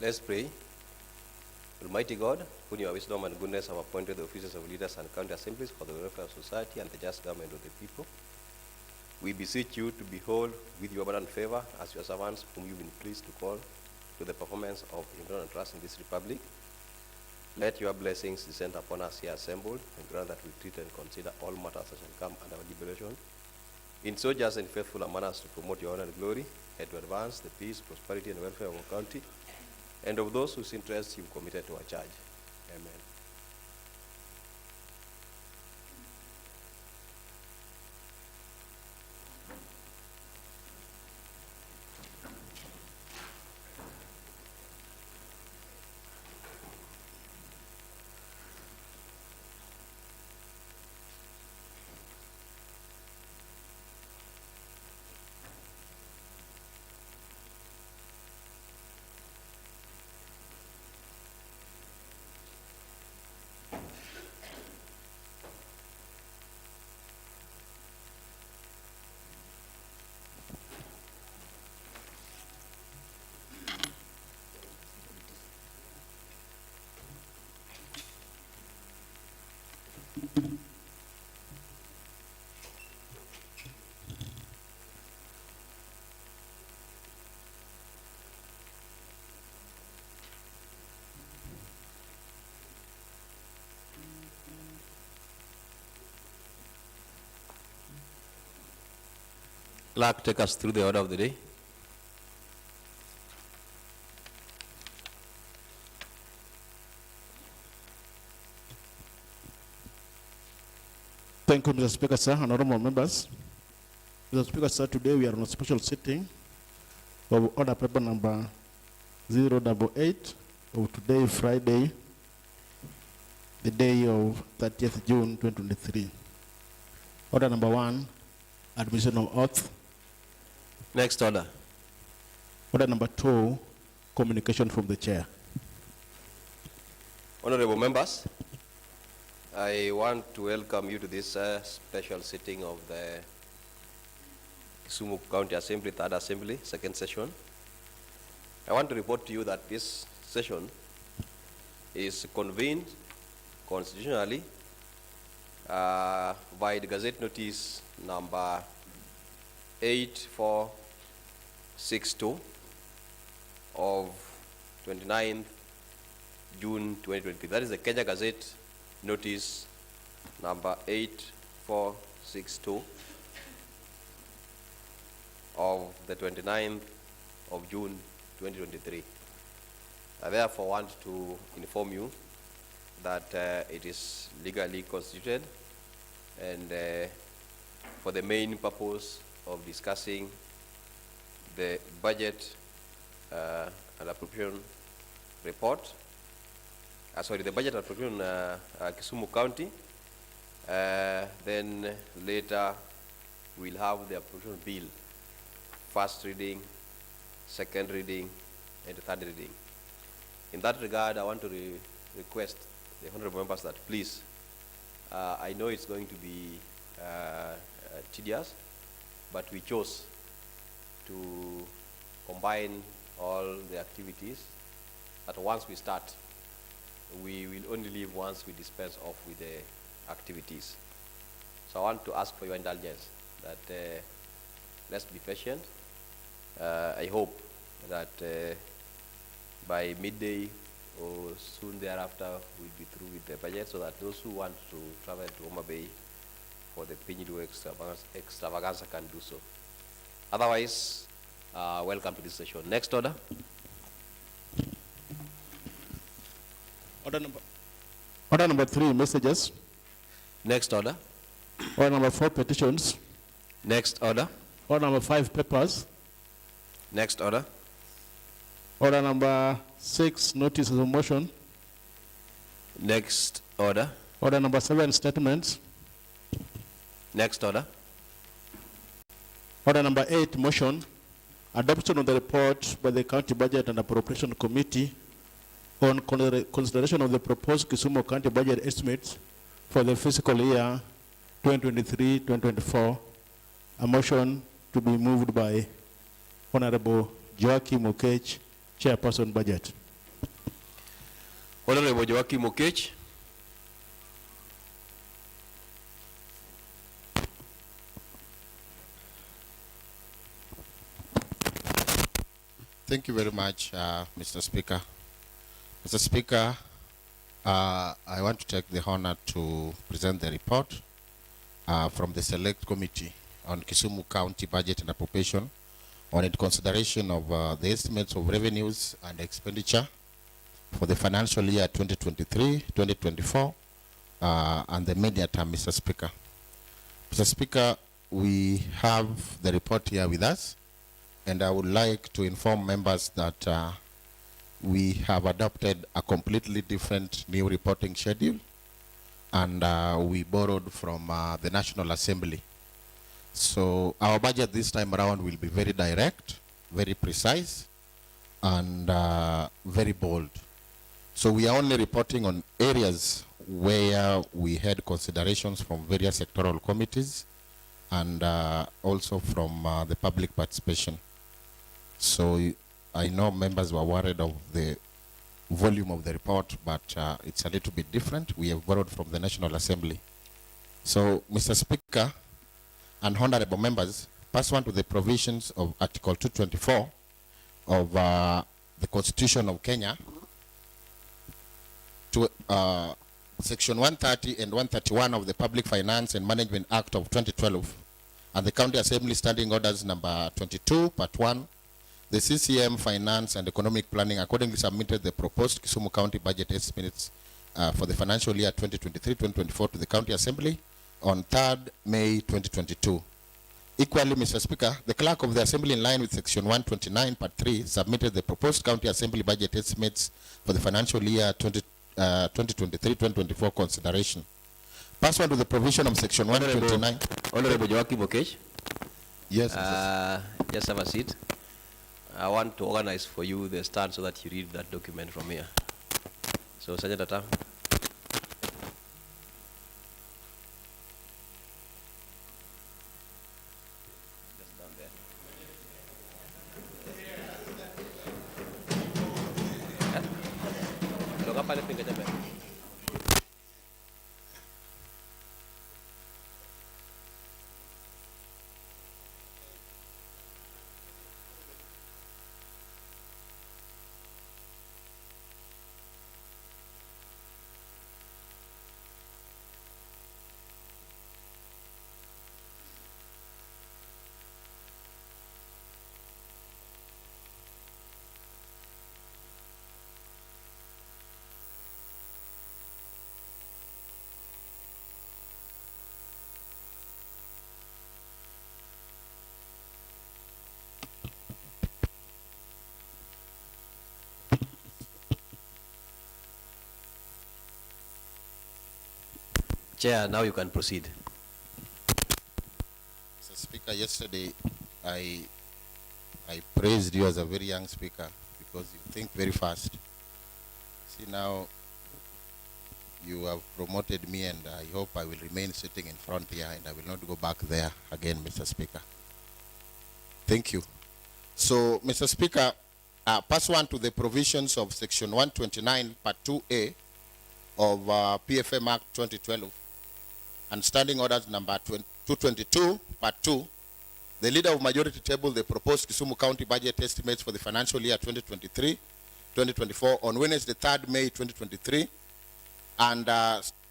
Let's pray. Almighty God, who in your wisdom and goodness have appointed the officers of leaders and county assemblies for the welfare of society and the just government of the people, we beseech you to behold with your abundant favor as your servants whom you've been pleased to call to the performance of important trust in this republic. Let your blessings descend upon us here assembled, and grant that we treat and consider all matters that shall come under our deliberation in so just and faithful a manner as to promote your honor and glory, and to advance the peace, prosperity, and welfare of our county, and of those whose interests you've committed to our charge. Amen. Clerk, take us through the order of the day. Thank you, Mr. Speaker, sir, and honorable members. Mr. Speaker, sir, today we are on a special sitting of order paper number 088 of today, Friday, the day of 30th June 2023. Order number 1, admission of oath. Next order. Order number 2, communication from the chair. Honorable members, I want to welcome you to this special sitting of the Kisumu County Assembly, Third Assembly, second session. I want to report to you that this session is convened constitutionally by the Gazette Notice number 8462 of 29th June 2023. That is the Kenya Gazette Notice number 8462 of the 29th of June 2023. I therefore want to inform you that it is legally constituted and for the main purpose of discussing the budget and appropriation report. The budget and appropriation Kisumu County. Then later we'll have the appropriation bill, first reading, second reading, and third reading. In that regard, I want to request the honorable members that please, I know it's going to be tedious, but we chose to combine all the activities that once we start, we will only leave once we dispense off with the activities. So I want to ask for your indulgence that let's be patient. I hope that by midday or soon thereafter we'll be through with the budget, so that those who want to travel to Homa Bay for the Pinyidu extravaganza can do so. Otherwise, welcome to this session. Next order. Order number 3, messages. Next order. Order number 4, petitions. Next order. Order number 5, papers. Next order. Order number 6, notices of motion. Next order. Order number 7, statements. Next order. Order number 8, motion. Adoption of the report by the County Budget and Appropriation Committee on consideration of the proposed Kisumu County budget estimates for the fiscal year 2023-2024. A motion to be moved by Honorable Joachim Okech, Chairperson Budget. Honorable Joachim Okech. Thank you very much, Mr. Speaker. Mr. Speaker, I want to take the honor to present the report from the Select Committee on Kisumu County Budget and Appropriation on its consideration of the estimates of revenues and expenditure for the financial year 2023-2024 and the media term, Mr. Speaker. Mr. Speaker, we have the report here with us, and I would like to inform members that we have adopted a completely different new reporting schedule, and we borrowed from the National Assembly. So our budget this time around will be very direct, very precise, and very bold. So we are only reporting on areas where we had considerations from various sectoral committees and also from the public participation. So I know members were worried of the volume of the report, but it's a little bit different. We have borrowed from the National Assembly. So, Mr. Speaker and honorable members, pursuant to the provisions of Article 224 of the Constitution of Kenya, to Section 130 and 131 of the Public Finance and Management Act of 2012, and the County Assembly Standing Orders number 22, Part 1, the CCM Finance and Economic Planning accordingly submitted the proposed Kisumu County budget estimates for the financial year 2023-2024 to the County Assembly on 3rd May 2022. Equally, Mr. Speaker, the Clerk of the Assembly, in line with Section 129, Part 3, submitted the proposed County Assembly budget estimates for the financial year 2023-2024 consideration. Pursuant to the provision of Section 129. Honorable Joachim Okech. Yes. Just have a seat. I want to organize for you the stand so that you read that document from here. So, Sergeant Atam. Just down there. Look up at the finger. Chair, now you can proceed. Mr. Speaker, yesterday I praised you as a very young speaker because you think very fast. See, now you have promoted me, and I hope I will remain sitting in front here and I will not go back there again, Mr. Speaker. Thank you. So, Mr. Speaker, pursuant to the provisions of Section 129, Part 2A of PFM Act 2012, and Standing Orders number 222, Part 2, the Leader of Majority tabled the proposed Kisumu County budget estimates for the financial year 2023-2024 on Wednesday, 3rd May 2023, and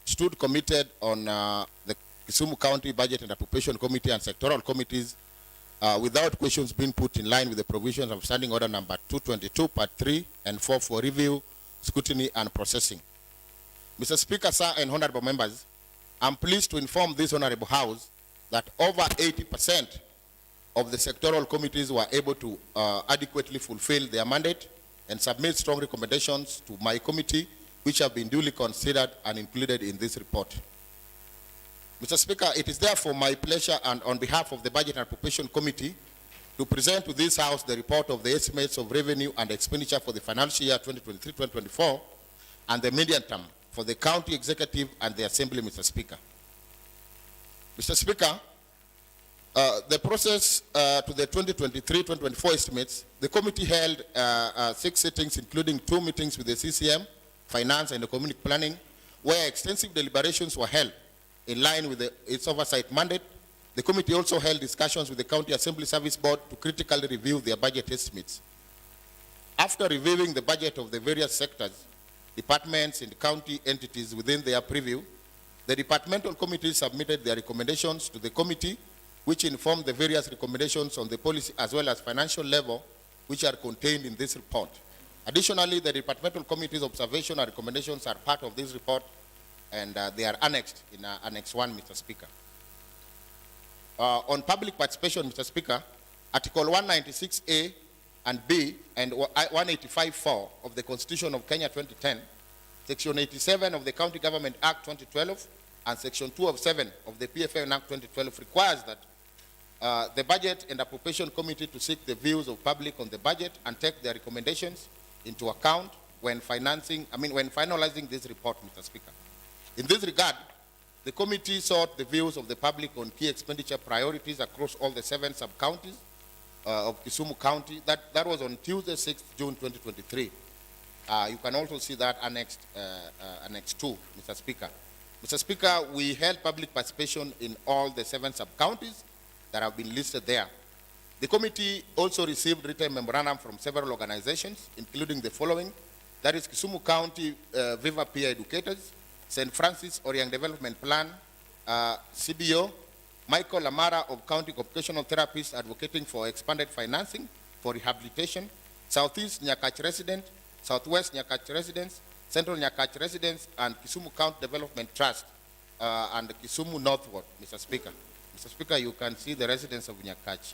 stood committed on the Kisumu County Budget and Appropriation Committee and sectoral committees without questions being put in line with the provisions of Standing Order number 222, Part 3 and 4 for review, scrutiny, and processing. Mr. Speaker, sir, and honorable members, I'm pleased to inform this honorable House that over 80% of the sectoral committees were able to adequately fulfill their mandate and submit strong recommendations to my committee, which have been duly considered and included in this report. Mr. Speaker, it is therefore my pleasure and on behalf of the Budget and Appropriation Committee to present to this House the report of the estimates of revenue and expenditure for the financial year 2023-2024 and the medium term for the County Executive and the Assembly, Mr. Speaker. Mr. Speaker, the process to the 2023-2024 estimates, the committee held 6 sittings, including 2 meetings with the CCM Finance and Economic Planning, where extensive deliberations were held in line with its oversight mandate. The committee also held discussions with the County Assembly Service Board to critically review their budget estimates. After reviewing the budget of the various sectors, departments and county entities within their preview, the departmental committees submitted their recommendations to the committee, which informed the various recommendations on the policy as well as financial level, which are contained in this report. Additionally, the departmental committee's observation and recommendations are part of this report, and they are annexed in Annex 1, Mr. Speaker. On public participation, Mr. Speaker, Article 196A and B and 185.4 of the Constitution of Kenya 2010, Section 87 of the County Government Act 2012, and Section 207 of the PFN Act 2012 requires that the Budget and Appropriation Committee to seek the views of public on the budget and take their recommendations into account when finalizing this report, Mr. Speaker. In this regard, the committee sought the views of the public on key expenditure priorities across all the 7 sub-counties of Kisumu County. That was on Tuesday, 6th June 2023. You can also see that annexed, Annex 2, Mr. Speaker. Mr. Speaker, we held public participation in all the 7 sub-counties that have been listed there. The committee also received written memorandum from several organizations, including the following. That is Kisumu County Viva Peer Educators, St. Francis Oriang Development Plan, CBO, Michael Lamara of County Occupational Therapists advocating for expanded financing for rehabilitation, Southeast Nyakach Resident, Southwest Nyakach Residents, Central Nyakach Residents, and Kisumu County Development Trust, and Kisumu Northward, Mr. Speaker. Mr. Speaker, you can see the residents of Nyakach,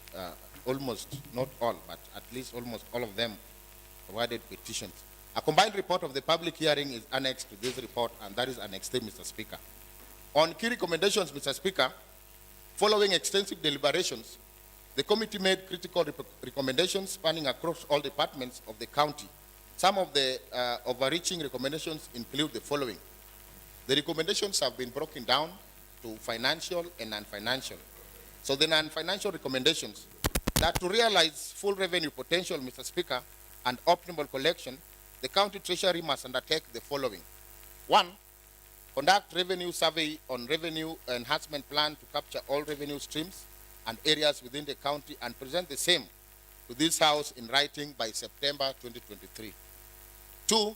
almost, not all, but at least almost all of them provided petitions. A combined report of the public hearing is annexed to this report, and that is Annex 3, Mr. Speaker. On key recommendations, Mr. Speaker, following extensive deliberations, the committee made critical recommendations spanning across all departments of the county. Some of the overreaching recommendations include the following. The recommendations have been broken down to financial and non-financial. So the non-financial recommendations that to realize full revenue potential, Mr. Speaker, and optimal collection, the county treasury must undertake the following. 1, conduct revenue survey on revenue enhancement plan to capture all revenue streams and areas within the county and present the same to this House in writing by September 2023. 2,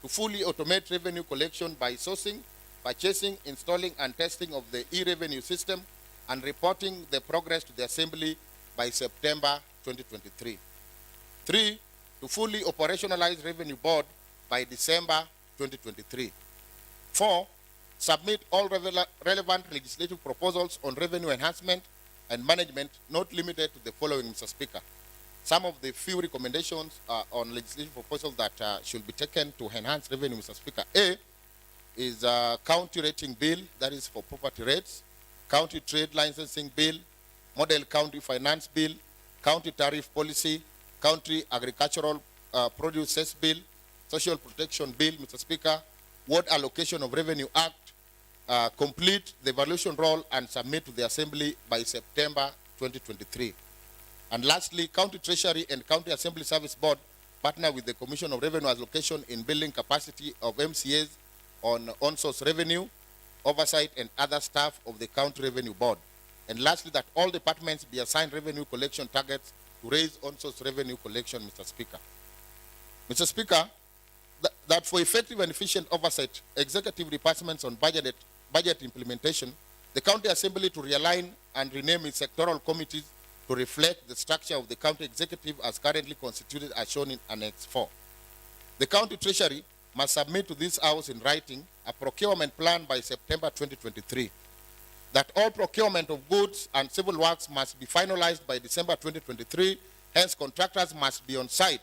to fully automate revenue collection by sourcing, purchasing, installing, and testing of the e-revenue system and reporting the progress to the Assembly by September 2023. 3, to fully operationalize Revenue Board by December 2023. 4, submit all relevant legislative proposals on revenue enhancement and management, not limited to the following, Mr. Speaker. Some of the few recommendations on legislative proposals that should be taken to enhance revenue, Mr. Speaker. A is a county rating bill, that is for property rates, county trade licensing bill, model county finance bill, county tariff policy, county agricultural produce cess bill, social protection bill, Mr. Speaker, ward allocation of revenue act, complete the evaluation roll and submit to the Assembly by September 2023. And lastly, County Treasury and County Assembly Service Board partner with the Commission of Revenue Allocation in building capacity of MCAs on source revenue, oversight, and other staff of the County Revenue Board. And lastly, that all departments be assigned revenue collection targets to raise on-source revenue collection, Mr. Speaker. Mr. Speaker, that for effective and efficient oversight, executive departments on budget implementation, the County Assembly to realign and rename its sectoral committees to reflect the structure of the county executive as currently constituted as shown in Annex 4. The County Treasury must submit to this House in writing a procurement plan by September 2023. That all procurement of goods and civil works must be finalized by December 2023, hence contractors must be on site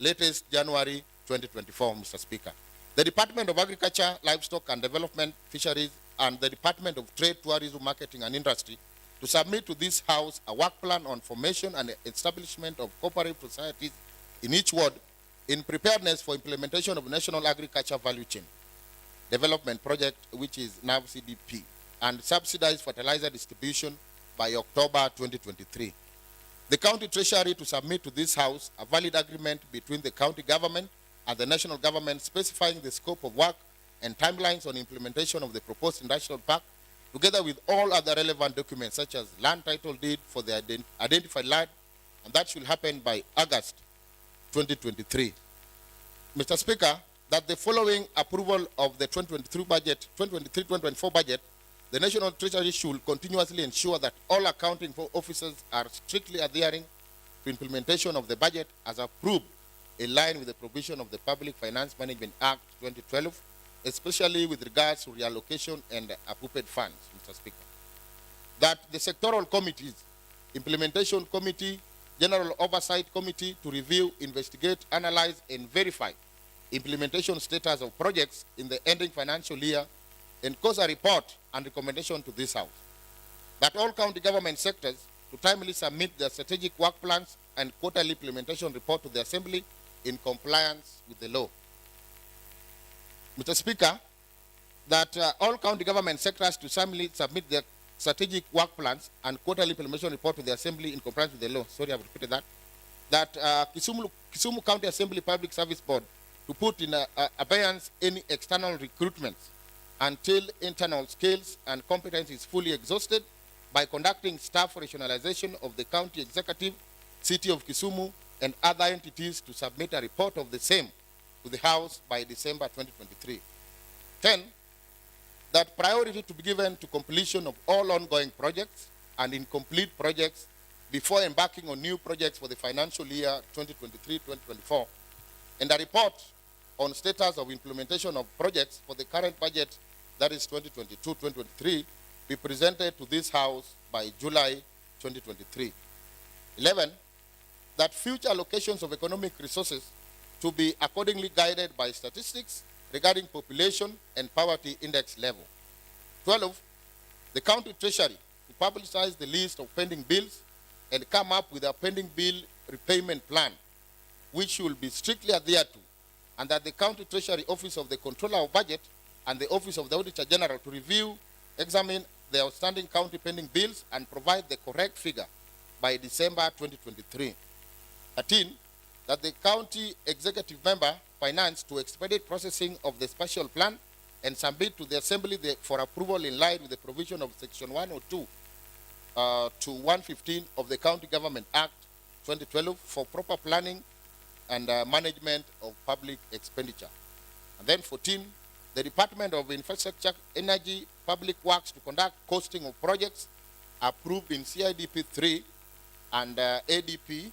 latest January 2024, Mr. Speaker. The Department of Agriculture, Livestock and Development, Fisheries, and the Department of Trade, Tourism, Marketing and Industry to submit to this House a work plan on formation and establishment of cooperative societies in each ward in preparedness for implementation of National Agriculture Value Chain Development Project, which is NAV CDP, and subsidized fertilizer distribution by October 2023. The County Treasury to submit to this House a valid agreement between the county government and the national government specifying the scope of work and timelines on implementation of the proposed industrial park, together with all other relevant documents such as land title deed for the identified land, and that should happen by August 2023. Mr. Speaker, that the following approval of the 2023 budget, 2023-2024 budget, the National Treasury should continuously ensure that all accounting officers are strictly adhering to implementation of the budget as approved in line with the provision of the Public Finance Management Act 2012, especially with regards to reallocation and appropriate funds, Mr. Speaker. That the sectoral committees, Implementation Committee, General Oversight Committee, to review, investigate, analyze, and verify implementation status of projects in the ending financial year and cause a report and recommendation to this House. That all county government sectors to timely submit their strategic work plans and quarterly implementation report to the Assembly in compliance with the law. Mr. Speaker, that all county government sectors to submit their strategic work plans and quarterly implementation report to the Assembly in compliance with the law. Sorry, I've repeated that. That Kisumu County Assembly Public Service Board to put in abeyance any external recruitments until internal skills and competence is fully exhausted by conducting staff rationalization of the county executive, city of Kisumu, and other entities to submit a report of the same to the House by December 2023. 10, that priority to be given to completion of all ongoing projects and incomplete projects before embarking on new projects for the financial year 2023-2024, and a report on status of implementation of projects for the current budget, that is 2022-2023, be presented to this House by July 2023. 11, that future allocations of economic resources to be accordingly guided by statistics regarding population and poverty index level. 12, the county treasury to publicize the list of pending bills and come up with a pending bill repayment plan, which will be strictly adhered to, and that the county treasury office of the controller of budget and the office of the auditor general to review, examine the outstanding county pending bills and provide the correct figure by December 2023. 13, that the county executive member finance to expedite processing of the special plan and submit to the Assembly for approval in line with the provision of Section 102 to 115 of the County Government Act 2012 for proper planning and management of public expenditure. And then 14, the Department of Infrastructure, Energy, Public Works to conduct costing of projects approved in CIDP 3 and ADP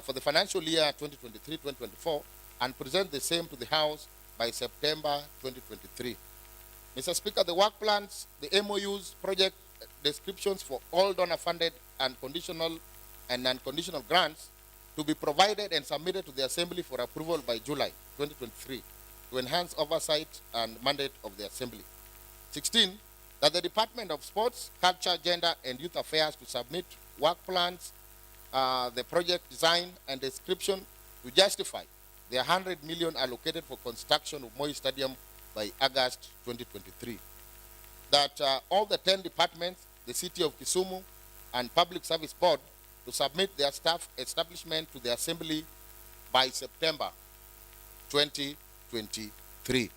for the financial year 2023-2024 and present the same to the House by September 2023. Mr. Speaker, the work plans, the MOUs, project descriptions for all donor-funded and conditional and non-conditional grants to be provided and submitted to the Assembly for approval by July 2023 to enhance oversight and mandate of the Assembly. 16, that the Department of Sports, Culture, Gender, and Youth Affairs to submit work plans, the project design and description to justify the 100 million allocated for construction of Moi Stadium by August 2023. That all the 10 departments, the City of Kisumu and Public Service Board to submit their staff establishment to the Assembly by September 2023.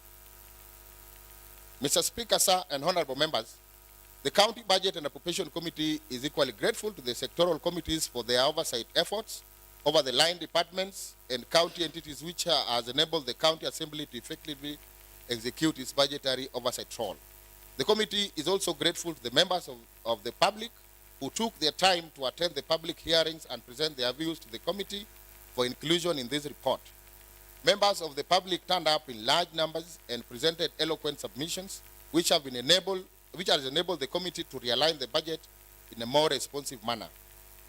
Mr. Speaker, sir, and honorable members, the County Budget and Appropriation Committee is equally grateful to the sectoral committees for their oversight efforts over the line departments and county entities, which has enabled the County Assembly to effectively execute its budgetary oversight role. The committee is also grateful to the members of the public who took their time to attend the public hearings and present their views to the committee for inclusion in this report. Members of the public turned up in large numbers and presented eloquent submissions, which has enabled the committee to realign the budget in a more responsive manner.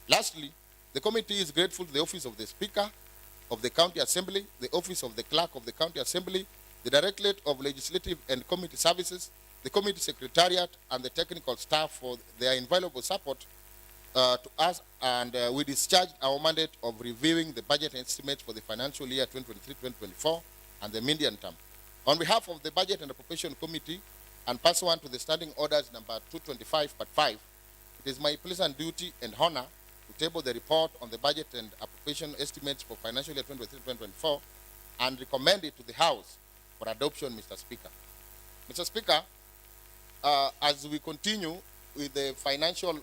Lastly, the committee is grateful to the Office of the Speaker of the County Assembly, the Office of the Clerk of the County Assembly, the Directorate of Legislative and Committee Services, the Committee Secretariat, and the technical staff for their invaluable support to us, and we discharged our mandate of reviewing the budget estimates for the financial year 2023-2024 and the medium term. On behalf of the Budget and Appropriation Committee, and pursuant to the Standing Orders number 225 part 5, it is my pleasant duty and honor to table the report on the budget and appropriation estimates for financial year 2023-2024 and recommend it to the House for adoption, Mr. Speaker. Mr. Speaker, as we continue with the financial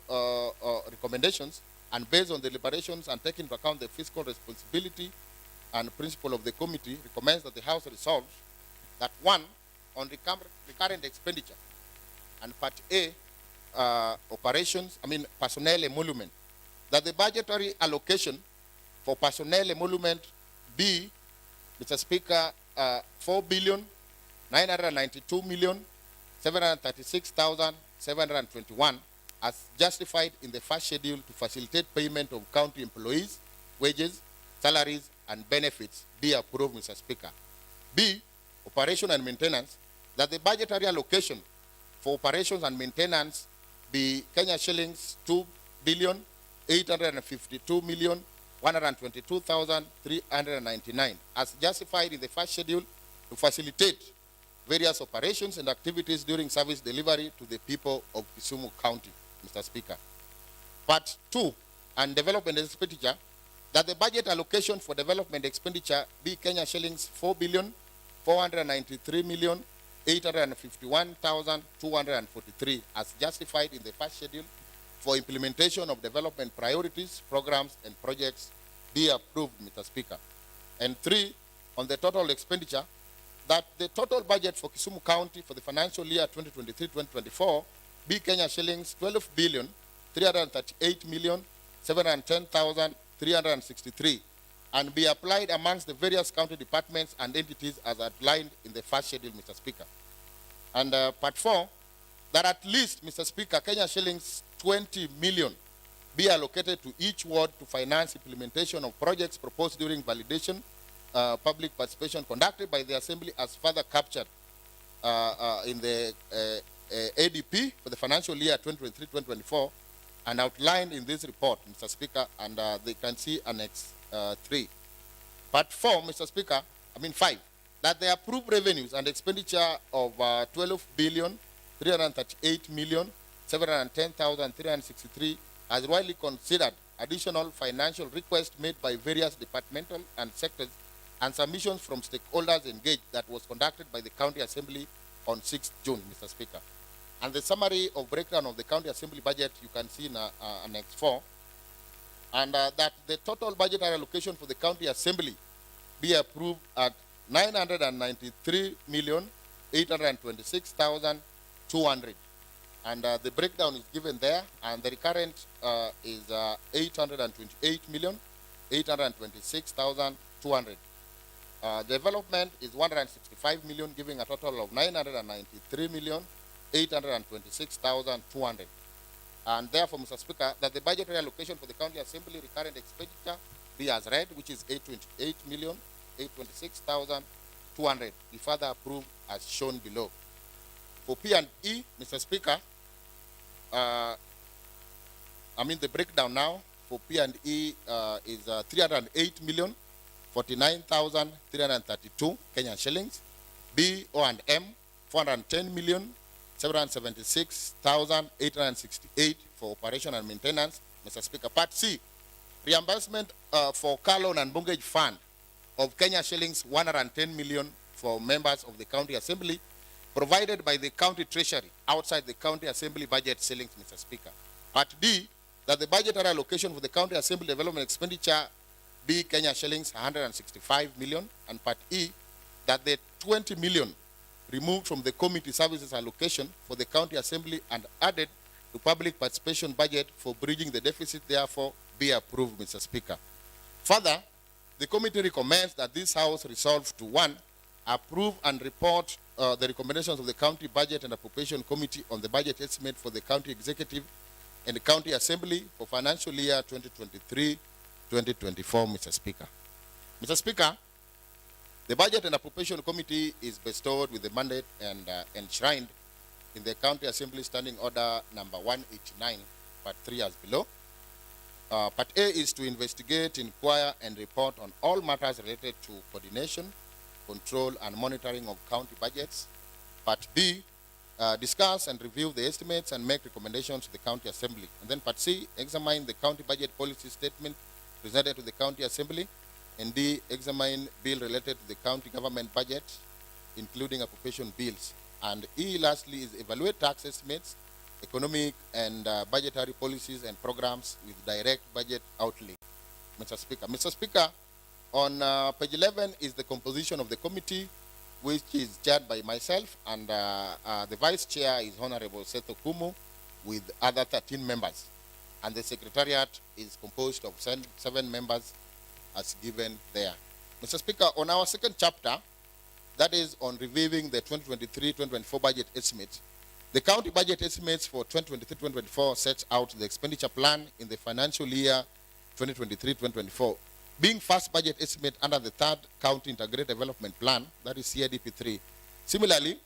recommendations, and based on the deliberations and taking into account the fiscal responsibility and principle of the committee, recommends that the House resolves that 1, on recurrent expenditure, and Part A, personnel emolument, that the budgetary allocation for personnel emolument be, Mr. Speaker, 4,992,736,721 as justified in the first schedule to facilitate payment of county employees, wages, salaries, and benefits be approved, Mr. Speaker. B, operation and maintenance, that the budgetary allocation for operations and maintenance be Kenya shillings 2,852,122,399 as justified in the first schedule to facilitate various operations and activities during service delivery to the people of Kisumu County, Mr. Speaker. Part 2, and development expenditure, that the budget allocation for development expenditure be Kenya shillings 4,493,851,243 as justified in the first schedule for implementation of development priorities, programs, and projects be approved, Mr. Speaker. And 3, on the total expenditure, that the total budget for Kisumu County for the financial year 2023-2024 be Kenya shillings 12,338,710,363 and be applied amongst the various county departments and entities as outlined in the first schedule, Mr. Speaker. And Part 4, that at least, Mr. Speaker, Kenya shillings 20 million be allocated to each ward to finance implementation of projects proposed during validation, public participation conducted by the Assembly as further captured in the ADP for the financial year 2023-2024 and outlined in this report, Mr. Speaker, and they can see Annex 3. Part 4, Mr. Speaker, 5, that the approved revenues and expenditure of 12,338,710,363 as widely considered additional financial requests made by various departmental and sectors and submissions from stakeholders engaged that was conducted by the County Assembly on 6th June, Mr. Speaker. And the summary of breakdown of the County Assembly budget you can see in Annex 4. And that the total budgetary allocation for the County Assembly be approved at 993,826,200. And the breakdown is given there, and the recurrent is 828,826,200. Development is 165 million, giving a total of 993,826,200. And therefore, Mr. Speaker, that the budgetary allocation for the County Assembly recurrent expenditure be as read, which is 828,826,200, be further approved as shown below. For P and E, Mr. Speaker, the breakdown now for P and E is 308,049,332 Kenyan shillings. B, O and M, 410,476,868 for operation and maintenance, Mr. Speaker. Part C, reimbursement for car loan and mortgage fund of Kenya shillings 110 million for members of the County Assembly, provided by the County Treasury outside the County Assembly budget ceilings, Mr. Speaker. Part D, that the budgetary allocation for the County Assembly development expenditure be Kenya shillings 165 million, and Part E, that the 20 million removed from the committee services allocation for the County Assembly and added to public participation budget for bridging the deficit, therefore, be approved, Mr. Speaker. Further, the committee recommends that this House resolve to 1, approve and report the recommendations of the County Budget and Appropriation Committee on the budget estimate for the County Executive and the County Assembly for financial year 2023-2024, Mr. Speaker. Mr. Speaker, the Budget and Appropriation Committee is bestowed with the mandate and enshrined in the County Assembly Standing Order number 189, Part 3 as below. Part A is to investigate, inquire, and report on all matters related to coordination, control, and monitoring of county budgets. Part B, discuss and review the estimates and make recommendations to the County Assembly. And then Part C, examine the county budget policy statement presented to the County Assembly And D, examine bill related to the county government budget, including appropriation bills. And E, lastly, is evaluate tax estimates, economic and budgetary policies and programs with direct budget outlay. Mr. Speaker. Mr. Speaker, on page 11 is the composition of the committee, which is chaired by myself, and the vice chair is Honorable Seto Kumu, with other 13 members. And the secretariat is composed of 7 members as given there. Mr. Speaker, on our second chapter, that is on reviewing the 2023-2024 budget estimates, the county budget estimates for 2023-2024 sets out the expenditure plan in the financial year 2023-2024, being first budget estimate under the third county integrated development plan, that is CIDP 3. Similarly,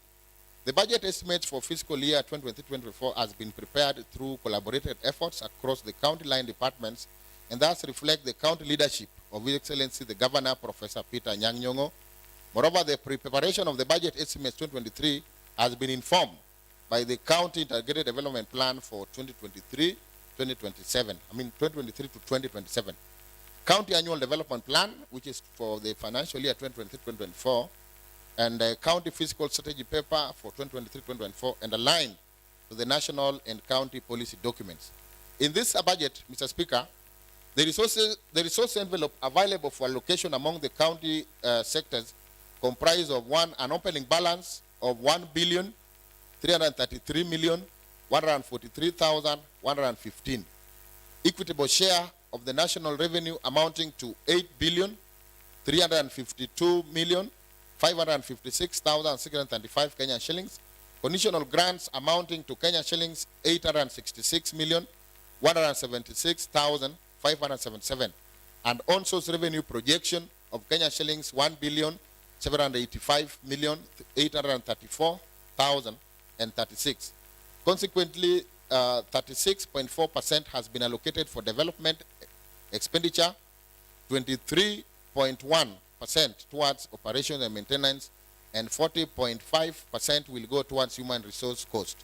the budget estimates for fiscal year 2023-2024 has been prepared through collaborated efforts across the county line departments, and thus reflect the county leadership of His Excellency the Governor, Professor Peter Anyang' Nyong'o. Moreover, the preparation of the budget estimates 2023 has been informed by the county integrated development plan for 2023-2027. 2023 to 2027. County annual development plan, which is for the financial year 2023-2024, and county fiscal strategy paper for 2023-2024, and aligned to the national and county policy documents. In this budget, Mr. Speaker, the resource envelope available for allocation among the county sectors comprise of an opening balance of 1,333,143,115. Equitable share of the national revenue amounting to 8,352,556,635 Kenyan shillings. Conditional grants amounting to Kenyan shillings 866,176,577. And on-source revenue projection of Kenyan shillings 1,785,834,036. Consequently, 36.4% has been allocated for development expenditure, 23.1% towards operations and maintenance, and 40.5% will go towards human resource cost.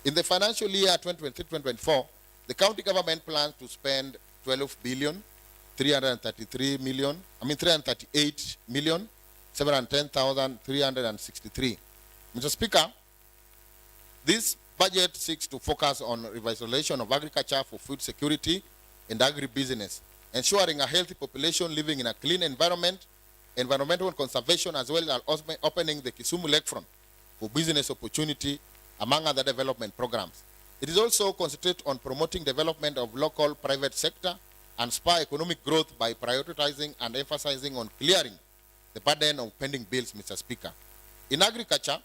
In the financial year 2023-2024, the county government plans to spend 338,710,363. Mr. Speaker, this budget seeks to focus on revitalization of agriculture for food security and agribusiness, ensuring a healthy population living in a clean environment, environmental conservation, as well as opening the Kisumu lakefront for business opportunity, among other development programs. It is also concentrated on promoting development of local private sector and spur economic growth by prioritizing and emphasizing on clearing the burden of pending bills, Mr. Speaker. In agriculture,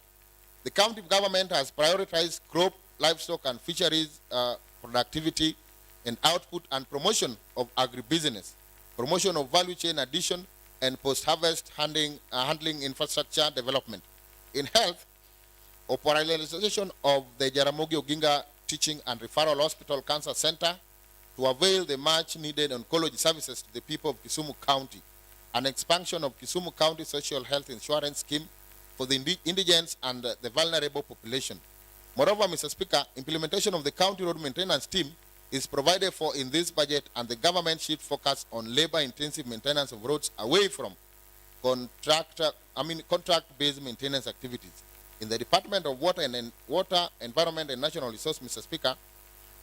the county government has prioritized crop, livestock, and fisheries productivity and output, and promotion of agribusiness, promotion of value chain addition, and post-harvest handling infrastructure development. In health, operationalization of the Jaramogi Oginga Teaching and Referral Hospital Cancer Center to avail the much-needed oncology services to the people of Kisumu County, an expansion of Kisumu County Social Health Insurance Scheme for the indigents and the vulnerable population. Moreover, Mr. Speaker, implementation of the county road maintenance team is provided for in this budget, and the government should focus on labor-intensive maintenance of roads away from contract-based maintenance activities. In the Department of Water, Environment, and Natural Resources, Mr. Speaker,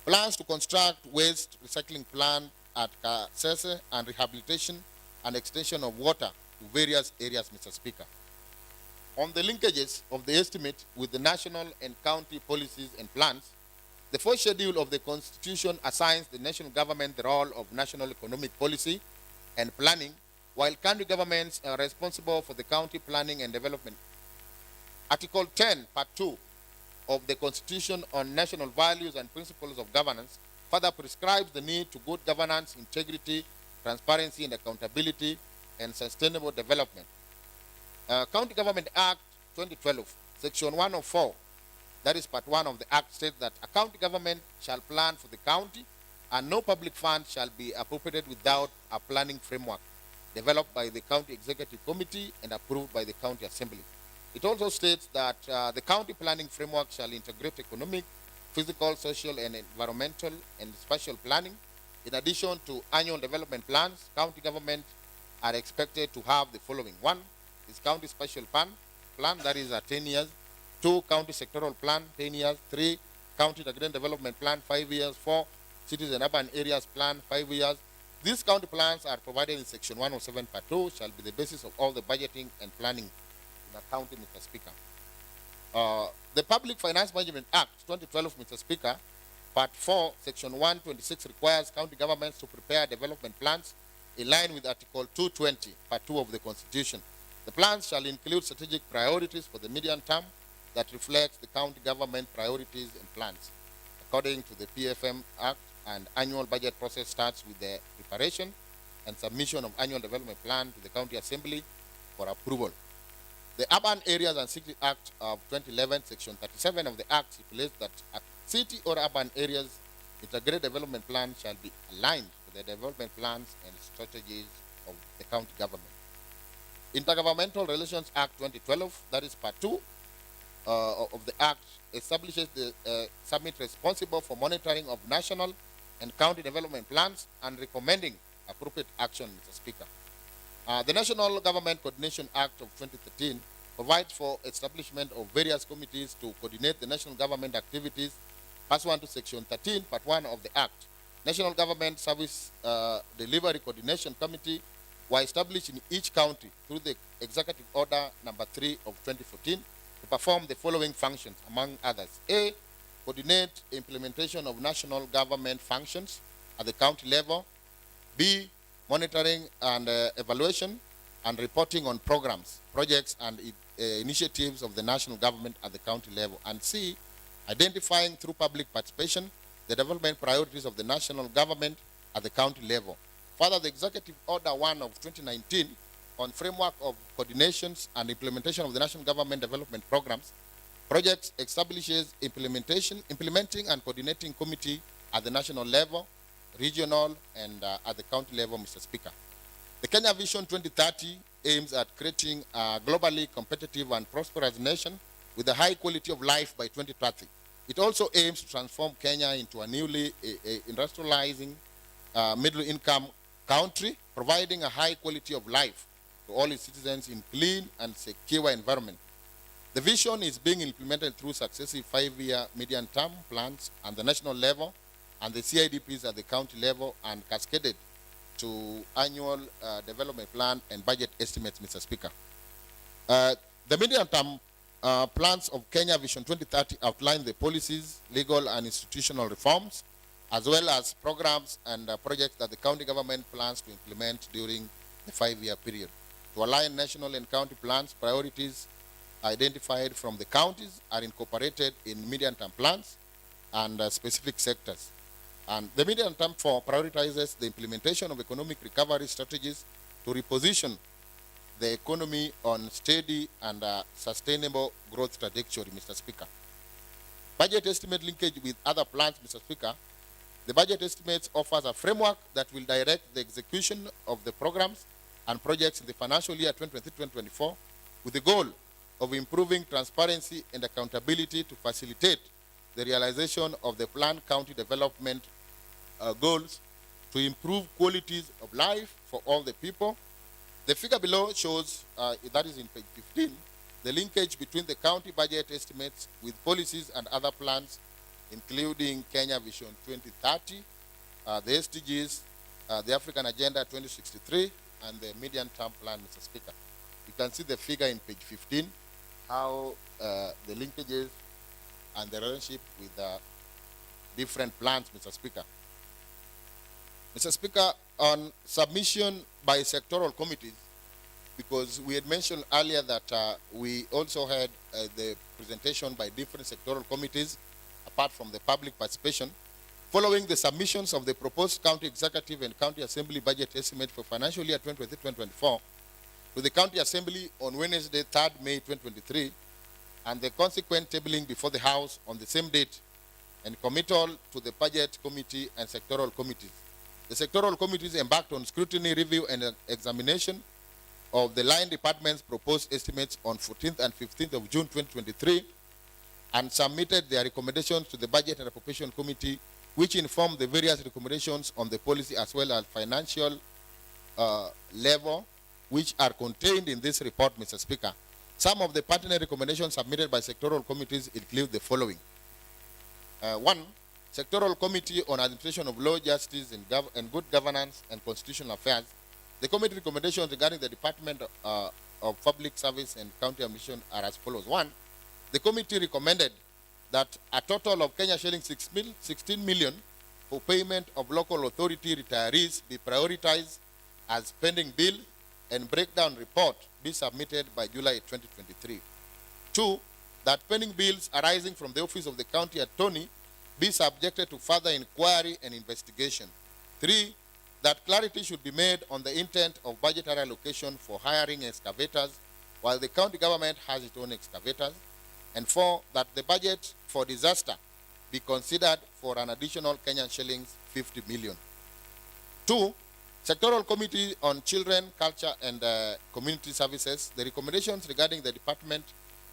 plans to construct waste recycling plant at Kasese and rehabilitation and extension of water to various areas, Mr. Speaker. On the linkages of the estimate with the national and county policies and plans, the fourth schedule of the Constitution assigns the national government the role of national economic policy and planning, while county governments are responsible for the county planning and development. Article 10, Part 2 of the Constitution on National Values and Principles of Governance further prescribes the need to good governance, integrity, transparency, and accountability, and sustainable development. County Government Act 2012, Section 104, that is Part 1 of the Act, states that a county government shall plan for the county, and no public fund shall be appropriated without a planning framework developed by the County Executive Committee and approved by the County Assembly. It also states that the county planning framework shall integrate economic, physical, social, and environmental and spatial planning. In addition to annual development plans, county government are expected to have the following. One is county special plan, that is 10 years. 2, county sectoral plan, 10 years. 3, county integrated development plan, 5 years. 4, cities and urban areas plan, 5 years. These county plans are provided in section 107 part 2, shall be the basis of all the budgeting and planning in a county, Mr. Speaker. The Public Finance Management Act 2012, Mr. Speaker, part 4, section 126 requires county governments to prepare development plans in line with article 220, part 2 of the Constitution. The plans shall include strategic priorities for the medium term that reflects the county government priorities and plans. According to the PFM Act, and annual budget process starts with the preparation and submission of annual development plan to the County Assembly for approval. The Urban Areas and City Act of 2011, section 37 of the Act stipulates that a city or urban areas integrated development plan shall be aligned with the development plans and strategies of the county government. Intergovernmental Relations Act 2012, that is part 2 of the Act, establishes the summit responsible for monitoring of national and county development plans and recommending appropriate action, Mr. Speaker. The National Government Coordination Act of 2013 provides for establishment of various committees to coordinate the national government activities pursuant to section 13, part 1 of the Act. National Government Service Delivery Coordination Committee were established in each county through the Executive Order number 3 of 2014 to perform the following functions, among others. A, coordinate implementation of national government functions at the county level. B, monitoring and evaluation and reporting on programs, projects, and initiatives of the national government at the county level. And C, identifying through public participation the development priorities of the national government at the county level. Further, the Executive Order 1 of 2019 on framework of coordinations and implementation of the national government development programs, projects establishes implementing and coordinating committee at the national level, regional, and at the county level, Mr. Speaker. The Kenya Vision 2030 aims at creating a globally competitive and prosperous nation with a high quality of life by 2030. It also aims to transform Kenya into a newly industrializing middle-income country, providing a high quality of life to all its citizens in clean and secure environment. The vision is being implemented through successive 5-year medium-term plans at the national level and the CIDPs at the county level, and cascaded to annual development plan and budget estimates, Mr. Speaker. The medium-term plans of Kenya Vision 2030 outline the policies, legal and institutional reforms, as well as programs and projects that the county government plans to implement during the 5-year period. To align national and county plans, priorities identified from the counties are incorporated in medium-term plans and specific sectors. And the medium-term 4 prioritizes the implementation of economic recovery strategies to reposition the economy on steady and sustainable growth trajectory, Mr. Speaker. Budget estimate linkage with other plans, Mr. Speaker. The budget estimates offers a framework that will direct the execution of the programs and projects in the financial year 2023-2024 with the goal of improving transparency and accountability to facilitate the realization of the planned county development goals to improve qualities of life for all the people. The figure below shows, that is in page 15, the linkage between the county budget estimates with policies and other plans, including Kenya Vision 2030, the SDGs, the African Agenda 2063, and the medium-term plan, Mr. Speaker. You can see the figure in page 15, how the linkages and the relationship with different plans, Mr. Speaker. Mr. Speaker, on submission by sectoral committees, because we had mentioned earlier that we also had the presentation by different sectoral committees, apart from the public participation, following the submissions of the proposed county executive and county assembly budget estimate for financial year 2023-2024 to the county assembly on Wednesday, 3rd May 2023, and the consequent tabling before the House on the same date, and committal to the budget committee and sectoral committees. The sectoral committees embarked on scrutiny, review, and examination of the line department's proposed estimates on 14th and 15th of June 2023, and submitted their recommendations to the Budget and Appropriation Committee, which informed the various recommendations on the policy as well as financial level which are contained in this report, Mr. Speaker. Some of the pertinent recommendations submitted by sectoral committees include the following. One, Sectoral Committee on Administration of Law, Justice, and Good Governance and Constitutional Affairs. The committee recommendations regarding the Department of Public Service and County Administration are as follows. One, the committee recommended that a total of Kenya shillings 16 million for payment of local authority retirees be prioritized as pending bill and breakdown report be submitted by July 2023. Two, that pending bills arising from the office of the county attorney be subjected to further inquiry and investigation. Three, that clarity should be made on the intent of budgetary allocation for hiring excavators while the county government has its own excavators. And four, that the budget for disaster be considered for an additional Kenyan shillings 50 million. Two, Sectoral Committee on Children, Culture, and Community Services. The recommendations regarding the department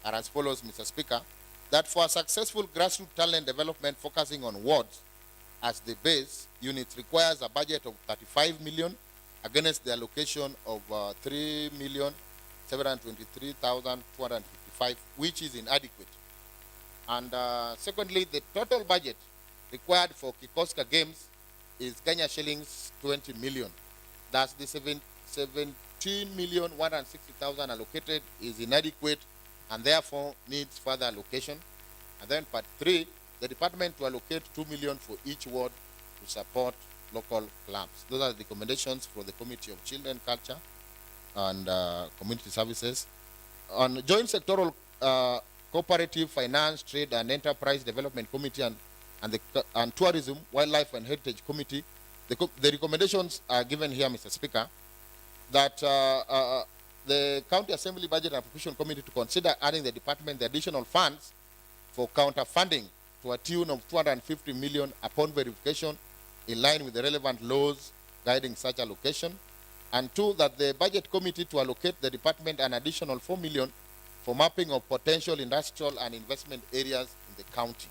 are as follows, Mr. Speaker, that for a successful grassroots talent development focusing on wards as the base unit requires a budget of 35 million against the allocation of 3,723,255, which is inadequate. And secondly, the total budget required for Kikoska Games is Kenya shillings 20 million. Thus, the 17,160,000 allocated is inadequate and therefore needs further allocation. And then part three, the department to allocate 2 million for each ward to support local clubs. Those are the recommendations for the Committee of Children, Culture, and Community Services. On Joint Sectoral Cooperative Finance, Trade, and Enterprise Development Committee and Tourism, Wildlife, and Heritage Committee, the recommendations are given here, Mr. Speaker, that the County Assembly Budget and Appropriation Committee to consider adding the department the additional funds for counter funding to a tune of 250 million upon verification in line with the relevant laws guiding such allocation. And two, that the Budget Committee to allocate the department an additional 4 million for mapping of potential industrial and investment areas in the county.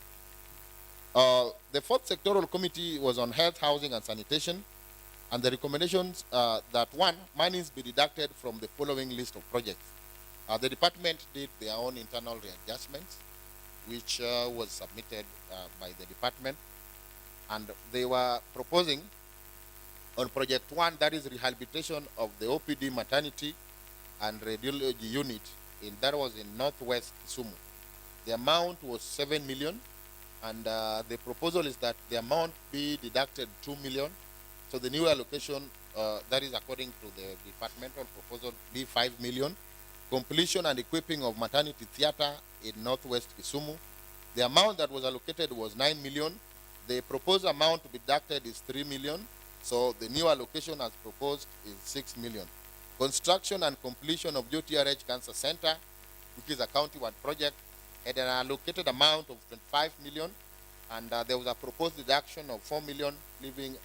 The fourth sectoral committee was on health, housing, and sanitation, and the recommendations that one, monies be deducted from the following list of projects. The department did their own internal readjustments, which was submitted by the department, and they were proposing on project one, that is rehabilitation of the OPD maternity and radiology unit, that was in Northwest Kisumu. The amount was 7 million. And the proposal is that the amount be deducted 2 million. So the new allocation, that is according to the departmental proposal, be 5 million. Completion and equipping of maternity theater in Northwest Kisumu. The amount that was allocated was 9 million. The proposed amount to be deducted is 3 million. So the new allocation as proposed is 6 million. Construction and completion of UTRH Cancer Center, which is a county-wide project, had an allocated amount of 25 million, and there was a proposed deduction of 4 million, leaving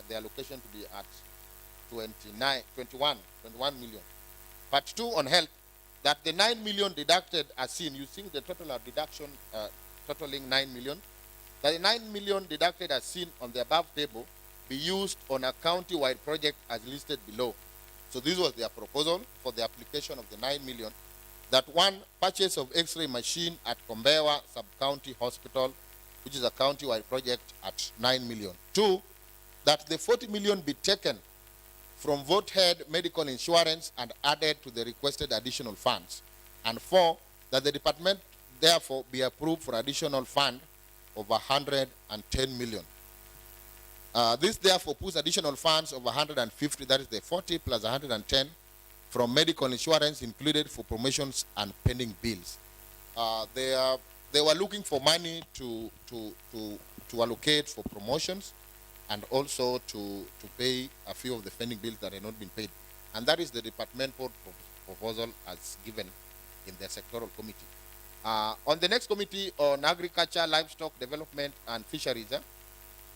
the allocation to be at 21 million. Part two on health, that the 9 million deducted as seen, you see the total of deduction totaling 9 million, that the 9 million deducted as seen on the above table be used on a county-wide project as listed below. So this was their proposal for the application of the 9 million. That one, purchase of X-ray machine at Kombewa Sub-County Hospital, which is a county-wide project at 9 million. Two, that the 40 million be taken from vote-head medical insurance and added to the requested additional funds. And four, that the department therefore be approved for additional fund of 110 million. This therefore puts additional funds of 150, that is the 40 plus 110, from medical insurance included for promotions and pending bills. They were looking for money to allocate for promotions and also to pay a few of the pending bills that had not been paid. And that is the departmental proposal as given in the sectoral committee. On the next committee on agriculture, livestock development, and fisheries,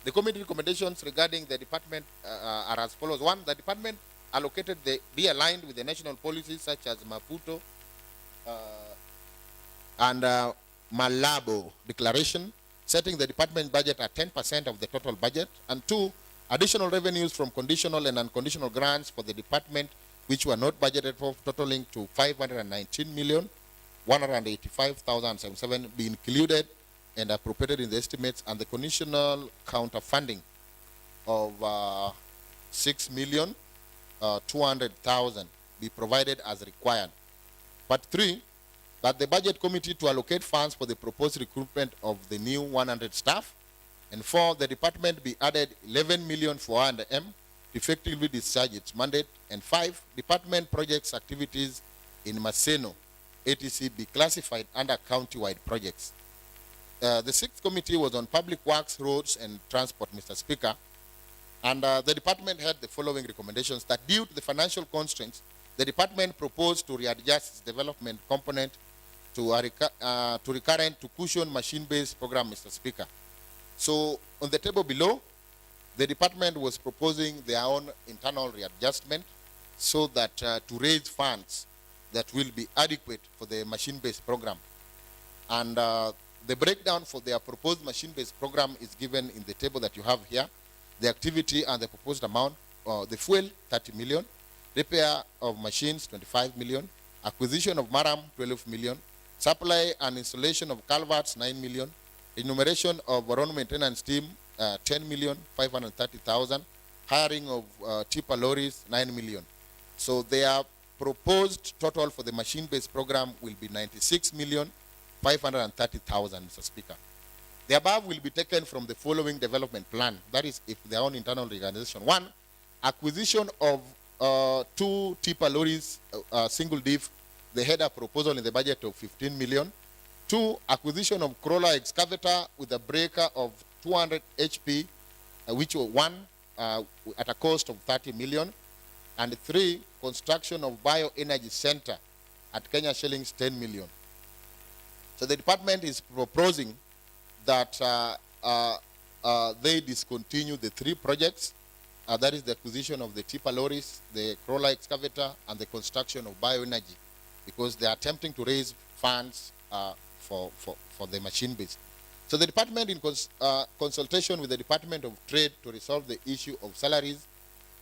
the committee recommendations regarding the department are as follows. One, the department allocated be aligned with the national policies such as Maputo and Malabo declaration, setting the department budget at 10% of the total budget. And two, additional revenues from conditional and unconditional grants for the department which were not budgeted for, totaling to 519,185,077 be included and appropriated in the estimates, and the conditional counter funding of 6,200,000 be provided as required. Part 3, that the budget committee to allocate funds for the proposed recruitment of the new 100 staff, and 4, the department be added 11 million for R&M to effectively discharge its mandate, and 5, department projects activities in Maseno, ATC be classified under county-wide projects. The 6th committee was on public works, roads, and transport, Mr. Speaker, and the department had the following recommendations: that due to the financial constraints, the department proposed to readjust its development component to recurrent to cushion machine-based program, Mr. Speaker. So on the table below, the department was proposing their own internal readjustment so that to raise funds that will be adequate for the machine-based program. And the breakdown for their proposed machine-based program is given in the table that you have here. The activity and the proposed amount, the fuel, 30 million, repair of machines, 25 million, acquisition of maram, 12 million, supply and installation of culverts, 9 million, enumeration of road maintenance team, 10,530,000, hiring of tipper lorries, 9 million. So their proposed total for the machine-based program will be 96,530,000, Mr. Speaker. The above will be taken from the following development plan. That is, if their own internal organization. 1, acquisition of 2 tipper lorries, single diff. They had a proposal in the budget of 15 million. 2, acquisition of crawler excavator with a breaker of 200 HP, which was 1 at a cost of 30 million. And 3, construction of bioenergy center at Kenya shillings 10 million. So the department is proposing that they discontinue the 3 projects. That is the acquisition of the tipper lorries, the crawler excavator, and the construction of bioenergy, because they are attempting to raise funds for the machine base. So the department, in consultation with the Department of Trade, to resolve the issue of salaries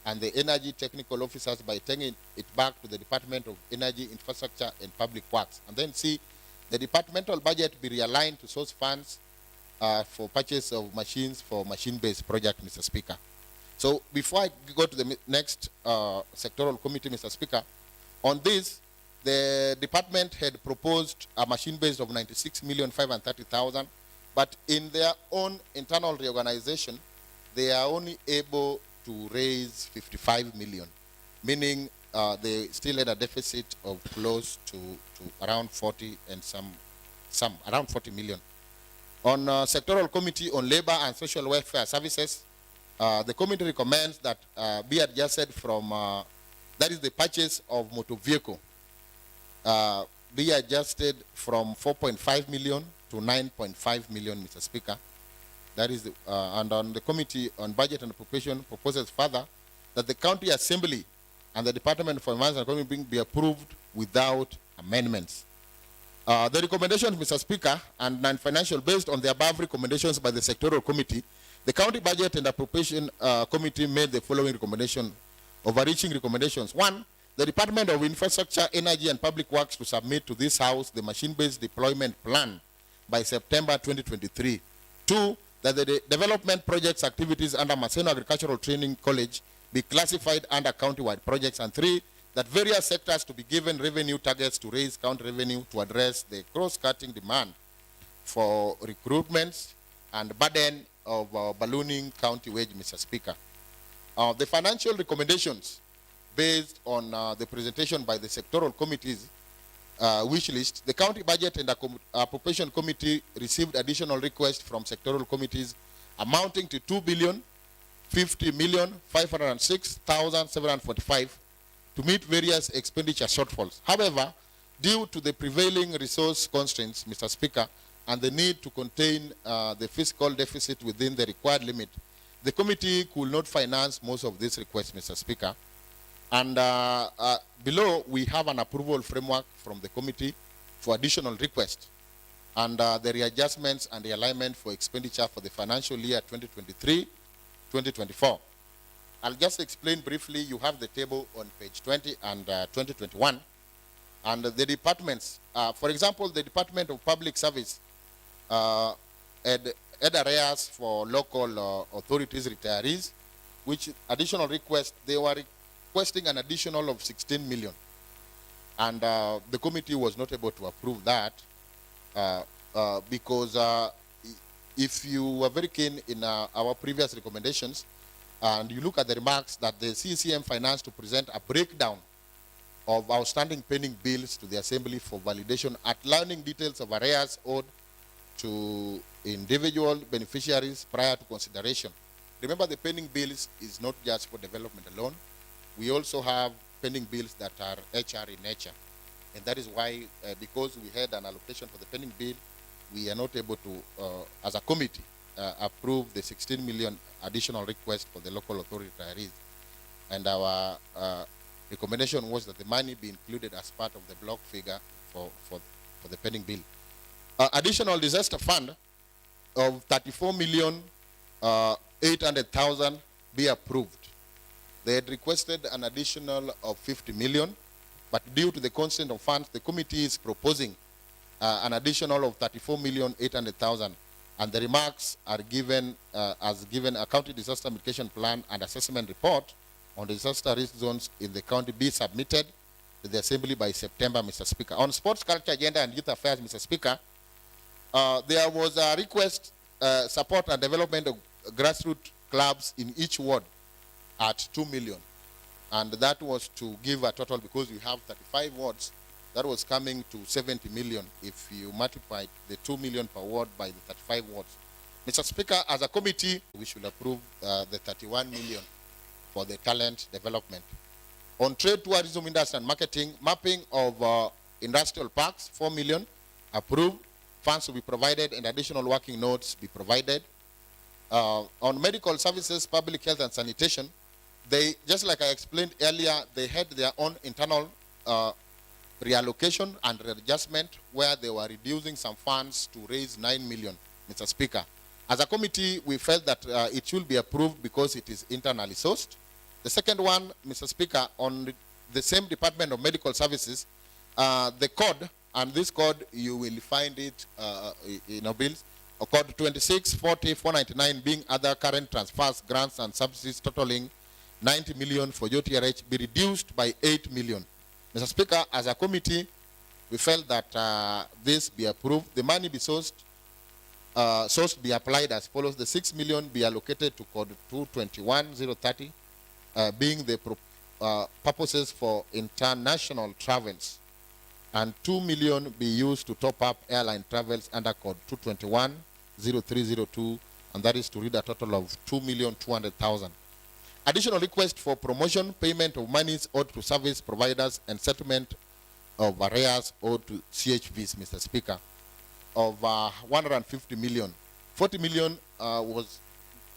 and the energy technical officers by taking it back to the Department of Energy, Infrastructure, and Public Works. And then C, the departmental budget be realigned to source funds for purchase of machines for machine-based project, Mr. Speaker. So before I go to the next sectoral committee, Mr. Speaker, on this, the department had proposed a machine-based of 96,530,000, but in their own internal reorganization, they are only able to raise 55 million, meaning they still had a deficit of close to around 40 and around 40 million. On sectoral committee on labor and social welfare services, the committee recommends that be adjusted from, that is the purchase of motor vehicle, be adjusted from 4.5 million to 9.5 million, Mr. Speaker. That is, and on the Committee on Budget and Appropriation proposes further that the County Assembly and the Department of Finance and Economy be approved without amendments. The recommendations, Mr. Speaker, and non-financial, based on the above recommendations by the Sectoral Committee, the County Budget and Appropriation Committee made the following recommendation, overreaching recommendations. 1, the Department of Infrastructure, Energy, and Public Works to submit to this House the machine-based deployment plan by September 2023. 2, that the development projects activities under Maseno Agricultural Training College be classified under county-wide projects. And 3, that various sectors to be given revenue targets to raise county revenue to address the cross-cutting demand for recruitments and burden of ballooning county wage, Mr. Speaker. The financial recommendations based on the presentation by the sectoral committees wish list, the County Budget and Appropriation Committee received additional requests from sectoral committees amounting to 2,050,506,745 to meet various expenditure shortfalls. However, due to the prevailing resource constraints, Mr. Speaker, and the need to contain the fiscal deficit within the required limit, the committee could not finance most of these requests, Mr. Speaker. And below, we have an approval framework from the committee for additional requests and the readjustments and the alignment for expenditure for the financial year 2023-2024. I'll just explain briefly. You have the table on page 20 and 2021. And the departments, for example, the Department of Public Service had arrears for local authorities retirees, which additional request, they were requesting an additional of 16 million. And the committee was not able to approve that because if you were very keen in our previous recommendations, and you look at the remarks that the CCM Finance to present a breakdown of outstanding pending bills to the Assembly for validation, outlining details of arrears owed to individual beneficiaries prior to consideration. Remember, the pending bills is not just for development alone. We also have pending bills that are HR in nature. And that is why, because we had an allocation for the pending bill, we are not able to, as a committee, approve the 16 million additional request for the local authority retirees. And our recommendation was that the money be included as part of the block figure for the pending bill. Additional disaster fund of 34,800,000 be approved. They had requested an additional of 50 million, but due to the constraint of funds, the committee is proposing an additional of 34,800,000, and the remarks are given as given a county disaster mitigation plan and assessment report on the disaster risk zones in the county be submitted to the Assembly by September, Mr. Speaker. On sports, culture, agenda, and youth affairs, Mr. Speaker, there was a request support and development of grassroots clubs in each ward at 2 million. And that was to give a total, because we have 35 wards, that was coming to 70 million if you multiply the 2 million per ward by the 35 wards. Mr. Speaker, as a committee, we should approve the 31 million for the talent development. On trade, tourism, industry, and marketing, mapping of industrial parks, 4 million, approved. Funds will be provided and additional working notes be provided. On medical services, public health, and sanitation, they, just like I explained earlier, they had their own internal reallocation and readjustment where they were reducing some funds to raise 9 million, Mr. Speaker. As a committee, we felt that it should be approved because it is internally sourced. The second one, Mr. Speaker, on the same Department of Medical Services, the code, and this code, you will find it in our bills, code 2640-499 being other current transfers, grants, and subsidies totaling 90 million for JTRH be reduced by 8 million. Mr. Speaker, as a committee, we felt that this be approved. The money be sourced be applied as follows. The 6 million be allocated to code 221030, being the purposes for international travels, and 2 million be used to top up airline travels under code 2210302, and that is to read a total of 2,200,000. Additional request for promotion, payment of monies owed to service providers, and settlement of arrears owed to CHVs, Mr. Speaker, of 150 million. 40 million was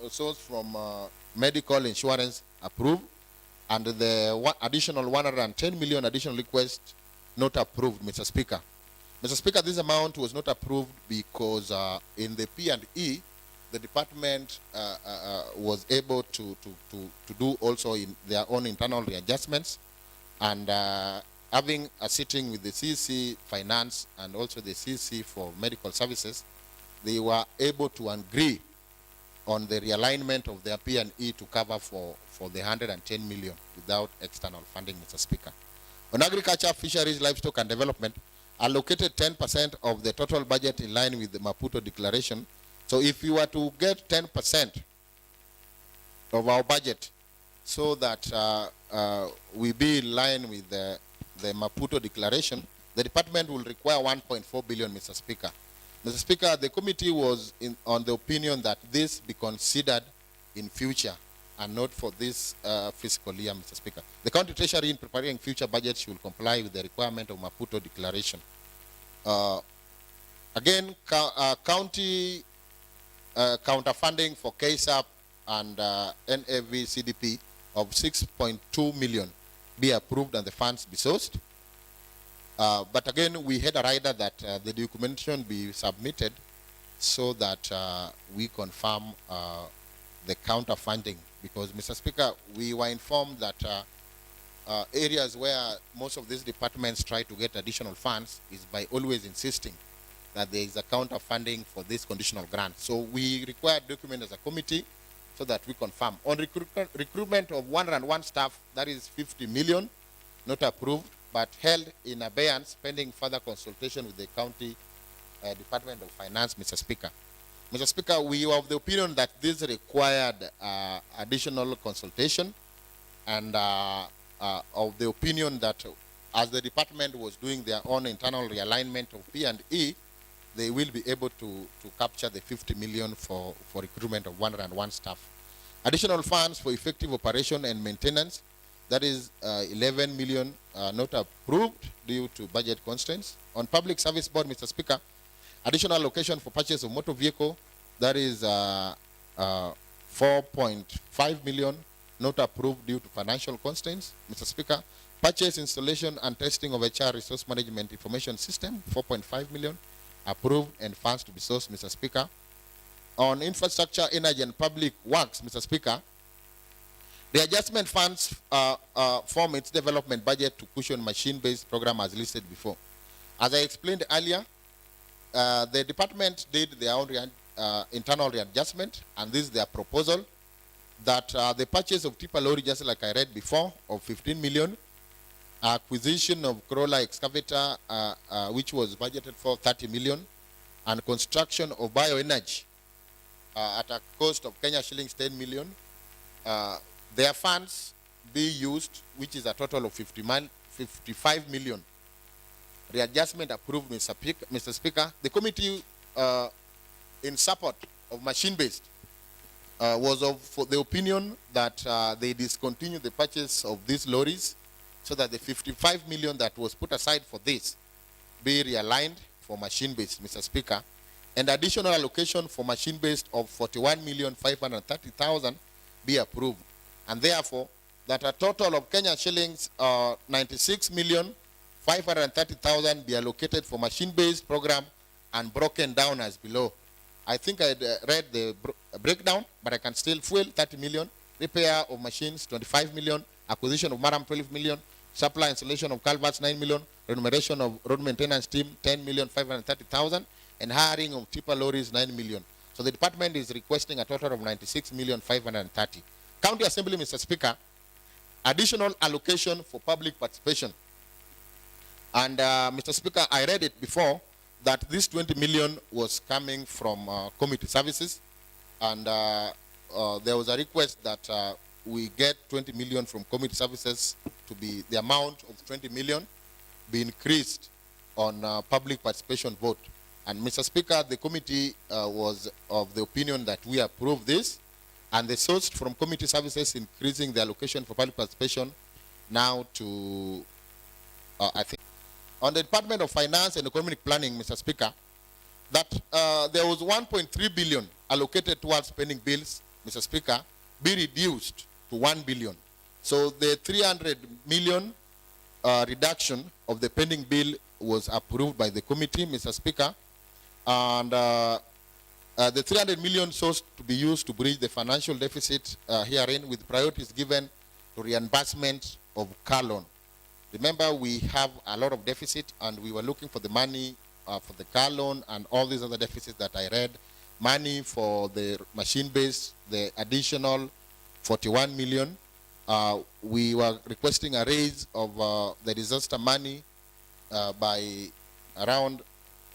sourced from medical insurance approved, and the additional 110 million additional request not approved, Mr. Speaker. Mr. Speaker, this amount was not approved because in the P&E, the department was able to do also in their own internal readjustments, and having a sitting with the CC Finance and also the CC for Medical Services, they were able to agree on the realignment of their P&E to cover for the 110 million without external funding, Mr. Speaker. On agriculture, fisheries, livestock, and development, allocated 10% of the total budget in line with the Maputo Declaration. So if you were to get 10% of our budget so that we be in line with the Maputo Declaration, the department will require 1.4 billion, Mr. Speaker. Mr. Speaker, the committee was on the opinion that this be considered in future and not for this fiscal year, Mr. Speaker. The county treasury in preparing future budgets will comply with the requirement of Maputo Declaration. Again, county counterfunding for KSAP and NAV CDP of 6.2 million be approved and the funds be sourced. But again, we had a rider that the documentation be submitted so that we confirm the counterfunding because, Mr. Speaker, we were informed that areas where most of these departments try to get additional funds is by always insisting that there is a counter funding for this conditional grant. So we require a document as a committee so that we confirm. On recruitment of 101 staff, that is 50 million, not approved, but held in abeyance pending further consultation with the county Department of Finance, Mr. Speaker. Mr. Speaker, we are of the opinion that this required additional consultation, and of the opinion that as the department was doing their own internal realignment of P&E, they will be able to capture the 50 million for recruitment of 101 staff. Additional funds for effective operation and maintenance, that is 11 million not approved due to budget constraints. On Public Service Board, Mr. Speaker, additional allocation for purchase of motor vehicle, that is 4.5 million, not approved due to financial constraints. Mr. Speaker, purchase, installation, and testing of HR resource management information system, 4.5 million, approved and funds to be sourced, Mr. Speaker. On infrastructure, energy, and public works, Mr. Speaker, the adjustment funds form its development budget to cushion machine-based program as listed before. As I explained earlier, the department did their own internal readjustment, and this is their proposal, that the purchase of tipper lorry, just like I read before, of 15 million, acquisition of crawler excavator, which was budgeted for 30 million, and construction of bioenergy at a cost of Kenya shillings 10 million. Their funds be used, which is a total of 55 million. Readjustment approved, Mr. Speaker. The committee, in support of machine-based, was for the opinion that they discontinue the purchase of these lorries so that the 55 million that was put aside for this be realigned for machine-based, Mr. Speaker, and additional allocation for machine-based of 41,530,000 be approved. And therefore, that a total of Kenya shillings 96,530,000 be allocated for machine-based program and broken down as below. I think I read the breakdown, but I can still fuel 30 million, repair of machines 25 million, acquisition of maram 12 million, supply installation of culverts 9 million, remuneration of road maintenance team 10,530,000, and hiring of tipper lorries 9 million. So the department is requesting a total of 96,530,000. County Assembly, Mr. Speaker, additional allocation for public participation. And Mr. Speaker, I read it before that this 20 million was coming from committee services, and there was a request that we get 20 million from committee services to be the amount of 20 million be increased on public participation vote. And Mr. Speaker, the committee was of the opinion that we approve this, and they sourced from committee services increasing the allocation for public participation now to, I think, on the Department of Finance and Economic Planning, Mr. Speaker, that there was 1.3 billion allocated towards pending bills, Mr. Speaker, be reduced to 1 billion. So the 300 million reduction of the pending bill was approved by the committee, Mr. Speaker, and the 300 million source to be used to bridge the financial deficit herein, with priorities given to reimbursement of car loan. Remember, we have a lot of deficit, and we were looking for the money for the car loan and all these other deficits that I read. Money for the machine-based, the additional 41 million. We were requesting a raise of the disaster money by around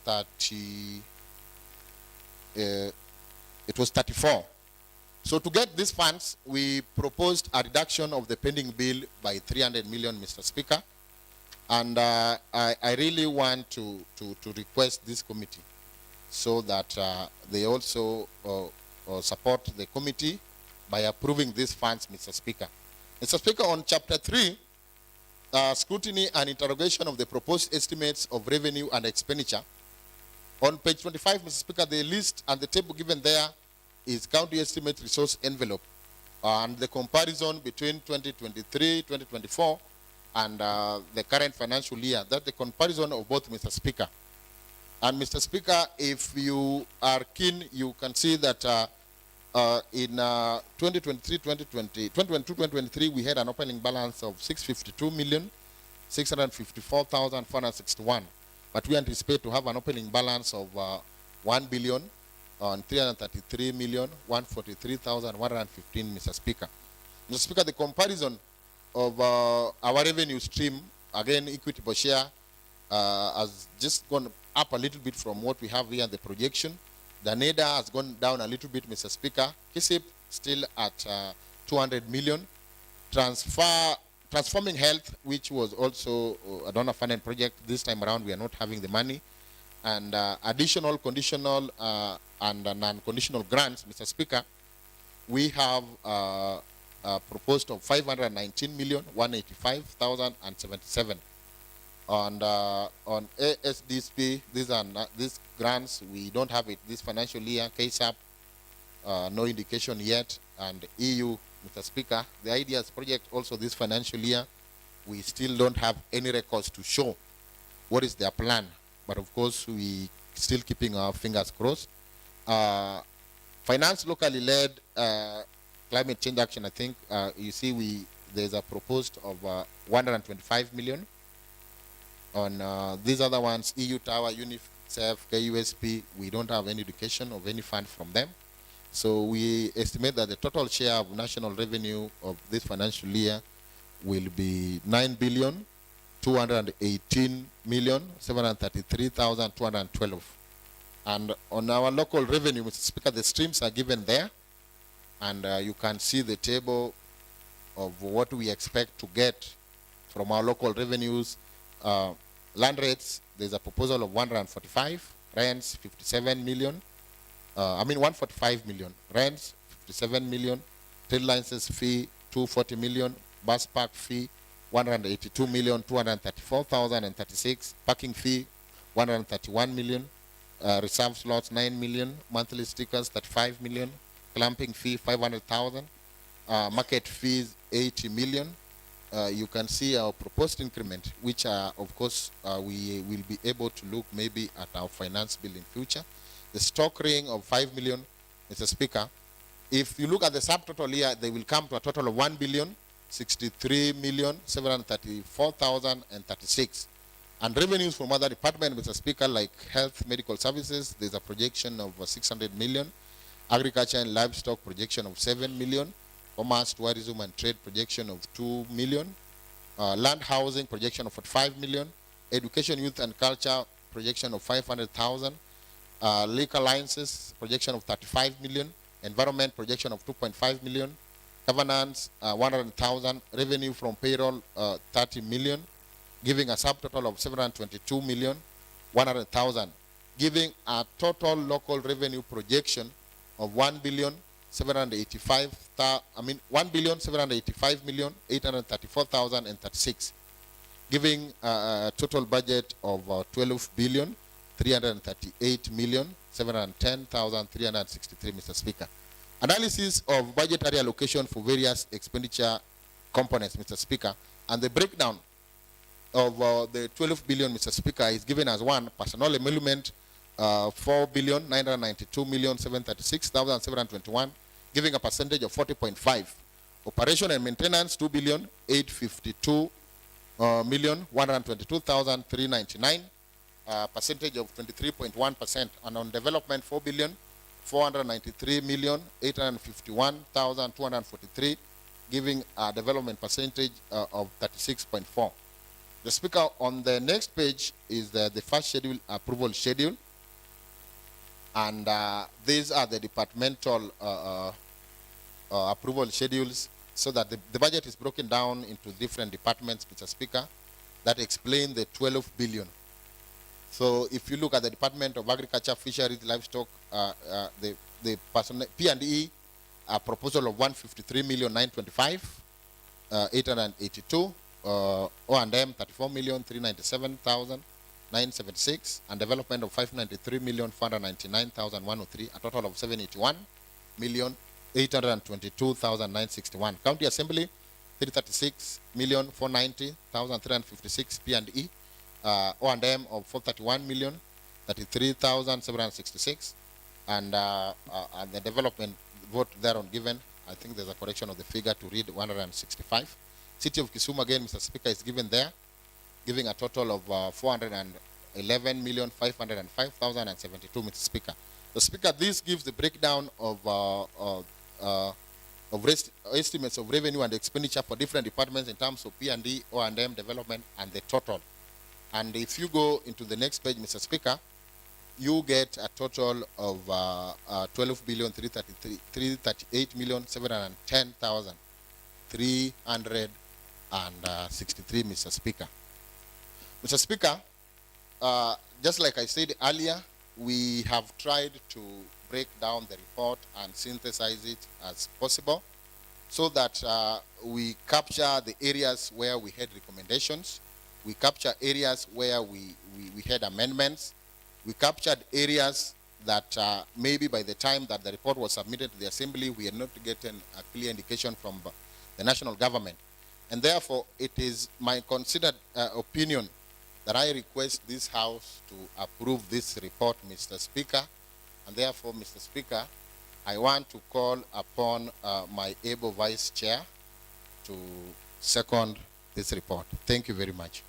30, it was 34. So to get these funds, we proposed a reduction of the pending bill by 300 million, Mr. Speaker. And I really want to request this committee so that they also support the committee by approving these funds, Mr. Speaker. Mr. Speaker, on Chapter 3, scrutiny and interrogation of the proposed estimates of revenue and expenditure. On page 25, Mr. Speaker, the list and the table given there is county estimate resource envelope and the comparison between 2023, 2024, and the current financial year. That's the comparison of both, Mr. Speaker. And Mr. Speaker, if you are keen, you can see that in 2022-2023, we had an opening balance of 652,654,461. But we anticipate to have an opening balance of 1,333,143,115, Mr. Speaker. Mr. Speaker, the comparison of our revenue stream, again, equitable share, has just gone up a little bit from what we have here in the projection. The NEDA has gone down a little bit, Mr. Speaker. KISIP still at 200 million. Transforming Health, which was also a donor-funded project, this time around we are not having the money. And additional conditional and non-conditional grants, Mr. Speaker, we have proposed of 519,185,077. And on ASDSP, these grants, we don't have it this financial year. KSAP, no indication yet. And EU, Mr. Speaker, the IDEAS project also this financial year, we still don't have any records to show what is their plan. But of course, we still keeping our fingers crossed. Finance locally led climate change action, I think, you see there's a proposed of 125 million. On these other ones, EU Tower, UNICEF, KUSP, we don't have any indication of any fund from them. So we estimate that the total share of national revenue of this financial year will be 9,218,733,212. And on our local revenue, Mr. Speaker, the streams are given there. And you can see the table of what we expect to get from our local revenues. Land rates, there's a proposal of 145, rents 57 million, 145 million, rents 57 million, trade license fee 240 million, bus park fee 182,234,036, parking fee 131 million, reserve slots 9 million, monthly stickers 35 million, clamping fee 500,000, market fees 80 million. You can see our proposed increment, which of course we will be able to look maybe at our finance bill in future. The stock ring of 5 million, Mr. Speaker, if you look at the subtotal here, they will come to a total of 1,063,734,036. And revenues from other departments, Mr. Speaker, like health, medical services, there's a projection of 600 million. Agriculture and livestock projection of 7 million. Commerce, tourism, and trade projection of 2 million. Land housing projection of 45 million. Education, youth, and culture projection of 500,000. Liquor licenses projection of 35 million. Environment projection of 2.5 million. Governance 100,000. Revenue from payroll 30 million. Giving a subtotal of 722 million 100,000. Giving a total local revenue projection of 1,785,834,036, giving a total budget of 12,338,710,363, Mr. Speaker. Analysis of budgetary allocation for various expenditure components, Mr. Speaker, and the breakdown of the 12 billion, Mr. Speaker, is given as one: personnel emolument 4,992,736,721, giving a percentage of 40.5. Operation and maintenance 2,852,122,399, percentage of 23.1%. And on development 4,493,851,243, giving a development percentage of 36.4. The Speaker, on the next page is the first schedule, approval schedule. And these are the departmental approval schedules, so that the budget is broken down into different departments, Mr. Speaker, that explain the 12 billion. So if you look at the Department of Agriculture, Fisheries, Livestock, the P&E, a proposal of 153,925,882, O&M 34,397,976, and development of 593,499,103, a total of 781,822,961. County Assembly 336,490,356 P&E, O&M of 431,033,766, and the development vote thereon given. I think there's a correction of the figure to read 165. City of Kisumu, again, Mr. Speaker, is given there, giving a total of 411,505,072, Mr. Speaker. The Speaker, this gives the breakdown of estimates of revenue and expenditure for different departments in terms of P&D, O&M development, and the total. And if you go into the next page, Mr. Speaker, you get a total of 12,338,710,363, Mr. Speaker. Mr. Speaker, just like I said earlier, we have tried to break down the report and synthesize it as possible so that we capture the areas where we had recommendations, we capture areas where we had amendments, we captured areas that maybe by the time that the report was submitted to the Assembly, we had not gotten a clear indication from the national government. And therefore, it is my considered opinion that I request this House to approve this report, Mr. Speaker. And therefore, Mr. Speaker, I want to call upon my able Vice Chair to second this report. Thank you very much.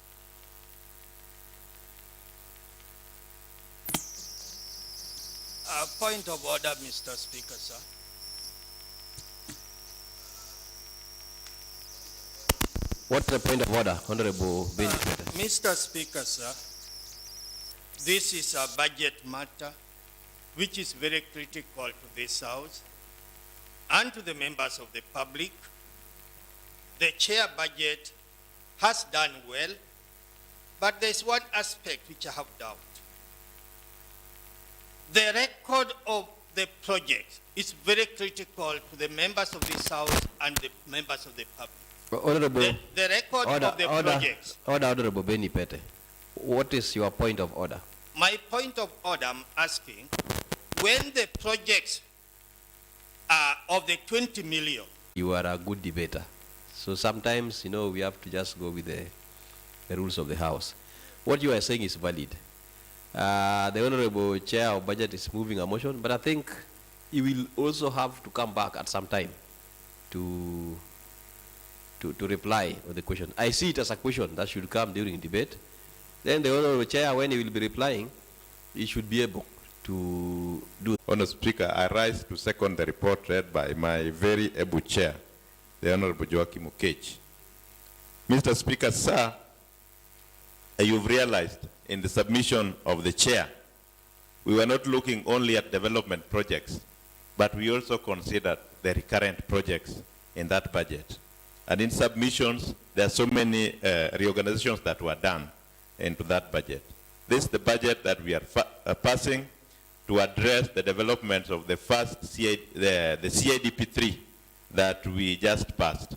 Point of order, Mr. Speaker, sir. What's the point of order, Honorable Benny? Mr. Speaker, sir, this is a budget matter which is very critical to this House and to the members of the public. The chair budget has done well, but there's one aspect which I have doubt. The record of the project is very critical to the members of this House and the members of the public. Honorable, the record of the projects. Honorable Benny Pete, what is your point of order? My point of order, I'm asking, when the projects are of the 20 million. You are a good debater. So sometimes, you know, we have to just go with the rules of the House. What you are saying is valid. The Honorable Chair of Budget is moving a motion, but I think he will also have to come back at some time to reply on the question. I see it as a question that should come during debate. Then the Honorable Chair, when he will be replying, he should be able to do. Honourable Speaker, I rise to second the report read by my very able chair, the Honourable Joachim Okech. Mr. Speaker, sir, you've realized in the submission of the chair, we were not looking only at development projects, but we also considered the recurrent projects in that budget. And in submissions, there are so many reorganizations that were done into that budget. This is the budget that we are passing to address the development of the first the CIDP 3 that we just passed.